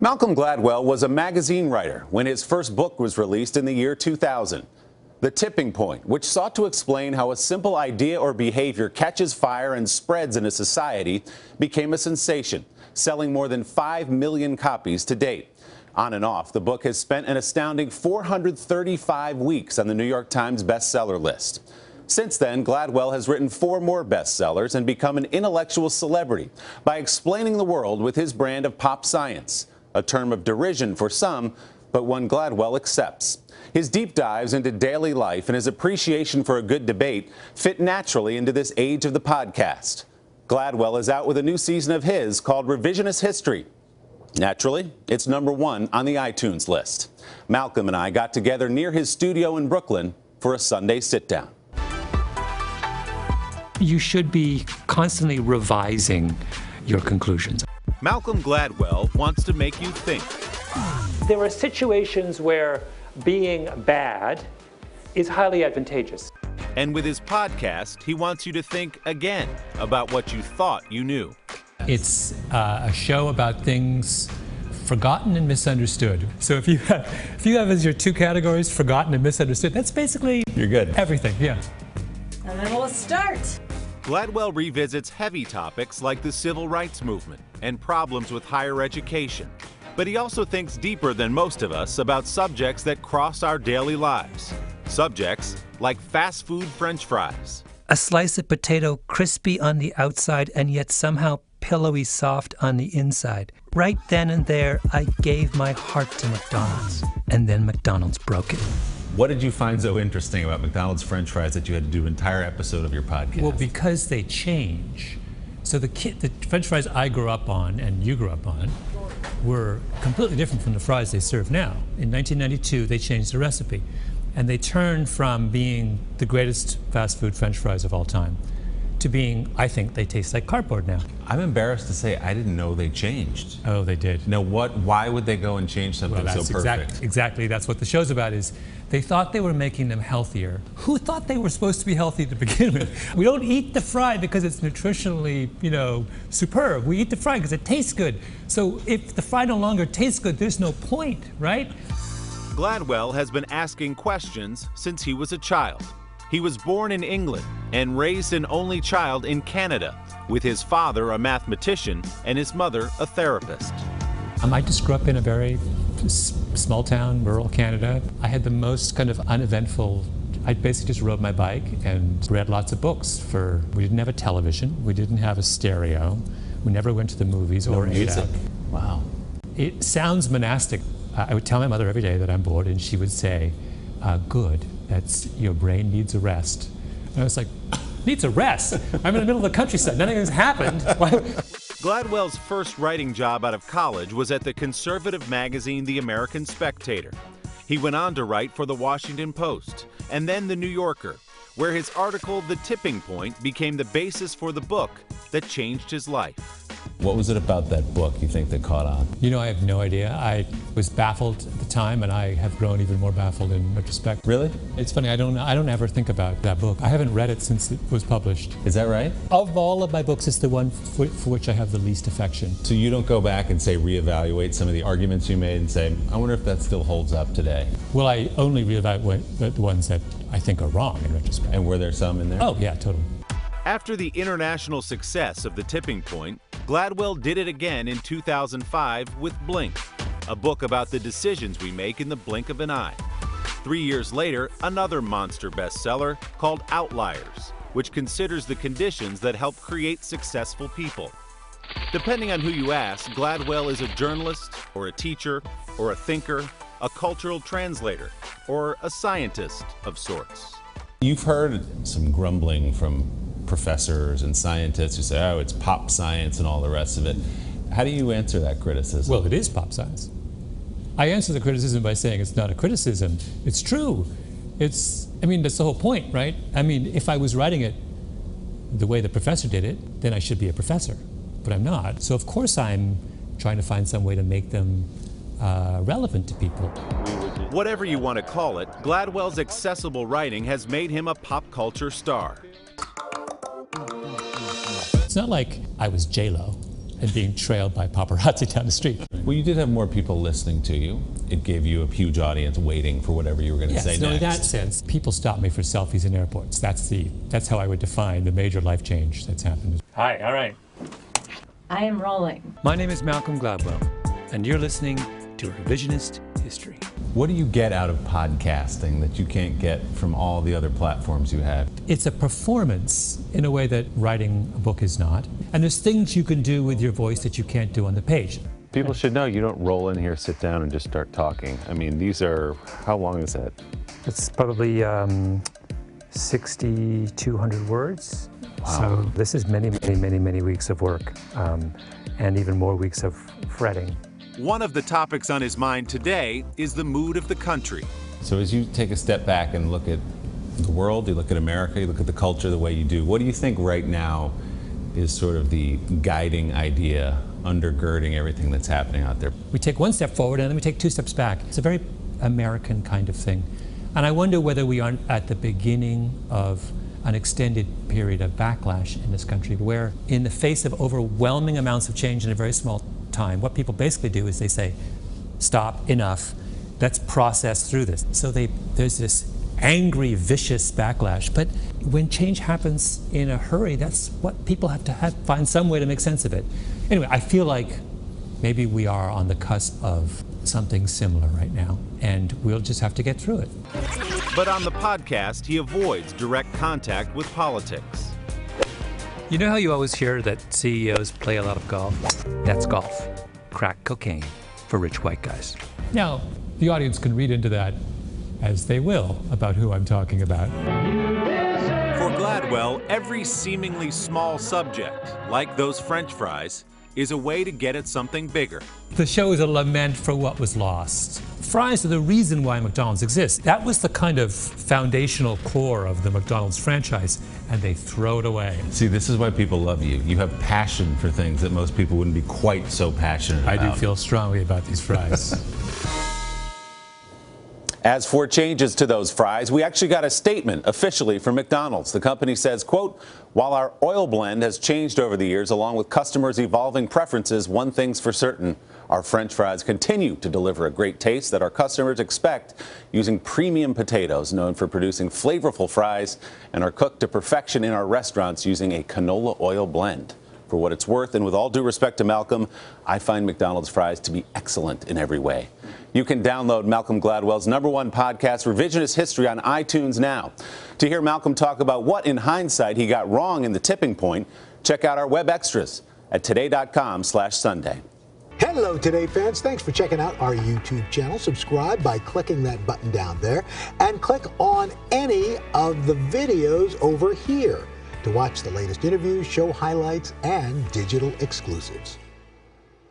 Malcolm Gladwell was a magazine writer when his first book was released in the year 2000. The Tipping Point, which sought to explain how a simple idea or behavior catches fire and spreads in a society, became a sensation, selling more than 5 million copies to date. On and off, the book has spent an astounding 435 weeks on the New York Times bestseller list. Since then, Gladwell has written 4 more bestsellers and become an intellectual celebrity by explaining the world with his brand of pop science, a term of derision for some, but one Gladwell accepts. His deep dives into daily life and his appreciation for a good debate fit naturally into this age of the podcast. Gladwell is out with a new season of his called Revisionist History. Naturally, it's #1 on the iTunes list. Malcolm and I got together near his studio in Brooklyn for a Sunday sit-down. You should be constantly revising your conclusions. Malcolm Gladwell wants to make you think. There are situations where being bad is highly advantageous. And with his podcast, he wants you to think again about what you thought you knew. It's a show about things forgotten and misunderstood. So if you have as your 2 categories, forgotten and misunderstood, that's basically you're good. Everything, yeah. And then we'll start. Gladwell revisits heavy topics like the civil rights movement and problems with higher education. But he also thinks deeper than most of us about subjects that cross our daily lives. Subjects like fast food French fries. A slice of potato crispy on the outside and yet somehow pillowy soft on the inside. Right then and there, I gave my heart to McDonald's. And then McDonald's broke it. What did you find so interesting about McDonald's French fries that you had to do an entire episode of your podcast? Well, because they change. So the French fries I grew up on and you grew up on were completely different from the fries they serve now. In 1992, they changed the recipe. And they turned from being the greatest fast food French fries of all time to being, I think, they taste like cardboard now. I'm embarrassed to say I didn't know they changed. Oh, they did. Now, why would they go and change something so perfect? Exactly, that's what the show's about is they thought they were making them healthier. Who thought they were supposed to be healthy to begin with? We don't eat the fry because it's nutritionally, superb. We eat the fry because it tastes good. So if the fry no longer tastes good, there's no point, right? Gladwell has been asking questions since he was a child. He was born in England and raised an only child in Canada, with his father a mathematician and his mother a therapist. I just grew up in a very small town, rural Canada. I had the most kind of uneventful, I basically just rode my bike and read lots of books. We didn't have a television, we didn't have a stereo, we never went to the movies or ate out. Wow. It sounds monastic. I would tell my mother every day that I'm bored and she would say, good, your brain needs a rest. And I was like, needs a rest? I'm in the middle of the countryside, nothing has happened. Gladwell's first writing job out of college was at the conservative magazine The American Spectator. He went on to write for The Washington Post and then The New Yorker, where his article The Tipping Point became the basis for the book that changed his life. What was it about that book you think that caught on? I have no idea. I was baffled at the time, and I have grown even more baffled in retrospect. Really? It's funny, I don't ever think about that book. I haven't read it since it was published. Is that right? Of all of my books, it's the one for which I have the least affection. So you don't go back and say reevaluate some of the arguments you made and say, I wonder if that still holds up today? Well, I only reevaluate the ones that I think are wrong in retrospect. And were there some in there? Oh, yeah, totally. After the international success of The Tipping Point, Gladwell did it again in 2005 with Blink, a book about the decisions we make in the blink of an eye. 3 years later, another monster bestseller called Outliers, which considers the conditions that help create successful people. Depending on who you ask, Gladwell is a journalist, or a teacher, or a thinker, a cultural translator, or a scientist of sorts. You've heard some grumbling from professors and scientists who say, oh, it's pop science and all the rest of it. How do you answer that criticism? Well, it is pop science. I answer the criticism by saying it's not a criticism. It's true. That's the whole point, right? If I was writing it the way the professor did it, then I should be a professor. But I'm not. So of course I'm trying to find some way to make them relevant to people. Whatever you want to call it, Gladwell's accessible writing has made him a pop culture star. It's not like I was J-Lo. and being trailed by paparazzi down the street. Well, you did have more people listening to you. It gave you a huge audience waiting for whatever you were going to say Yes, so in that next. sense, people stop me for selfies in airports. That's how I would define the major life change that's happened. Hi, all right. I am rolling. My name is Malcolm Gladwell, and you're listening to Revisionist History. What do you get out of podcasting that you can't get from all the other platforms you have? It's a performance in a way that writing a book is not. And there's things you can do with your voice that you can't do on the page. People should know you don't roll in here, sit down, and just start talking. I mean, these are, how long is that? It's probably 6,200 words. Wow. So this is many, many, many, many weeks of work, and even more weeks of fretting. One of the topics on his mind today is the mood of the country. So as you take a step back and look at the world, you look at America, you look at the culture the way you do, what do you think right now is sort of the guiding idea undergirding everything that's happening out there? We take one step forward and then we take two steps back. It's a very American kind of thing. And I wonder whether we aren't at the beginning of an extended period of backlash in this country where, in the face of overwhelming amounts of change in a very small time, what people basically do is they say, stop, enough, let's process through this. So there's this angry, vicious backlash. But when change happens in a hurry, that's what people have to find some way to make sense of it. Anyway, I feel like maybe we are on the cusp of something similar right now, and we'll just have to get through it. But on the podcast, he avoids direct contact with politics. You know how you always hear that CEOs play a lot of golf? That's golf. Crack cocaine for rich white guys. Now, the audience can read into that as they will about who I'm talking about. For Gladwell, every seemingly small subject, like those French fries, is a way to get at something bigger. The show is a lament for what was lost. Fries are the reason why McDonald's exists. That was the kind of foundational core of the McDonald's franchise, and they throw it away. See, this is why people love you. You have passion for things that most people wouldn't be quite so passionate about. I do feel strongly about these fries. As for changes to those fries, we actually got a statement officially from McDonald's. The company says, quote, while our oil blend has changed over the years along with customers' evolving preferences, one thing's for certain, our French fries continue to deliver a great taste that our customers expect using premium potatoes known for producing flavorful fries and are cooked to perfection in our restaurants using a canola oil blend. For what it's worth, and with all due respect to Malcolm, I find McDonald's fries to be excellent in every way. You can download Malcolm Gladwell's #1 podcast, Revisionist History, on iTunes now. To hear Malcolm talk about what, in hindsight, he got wrong in the tipping point, check out our web extras at today.com/Sunday. Hello, Today fans. Thanks for checking out our YouTube channel. Subscribe by clicking that button down there and click on any of the videos over here to watch the latest interviews, show highlights, and digital exclusives.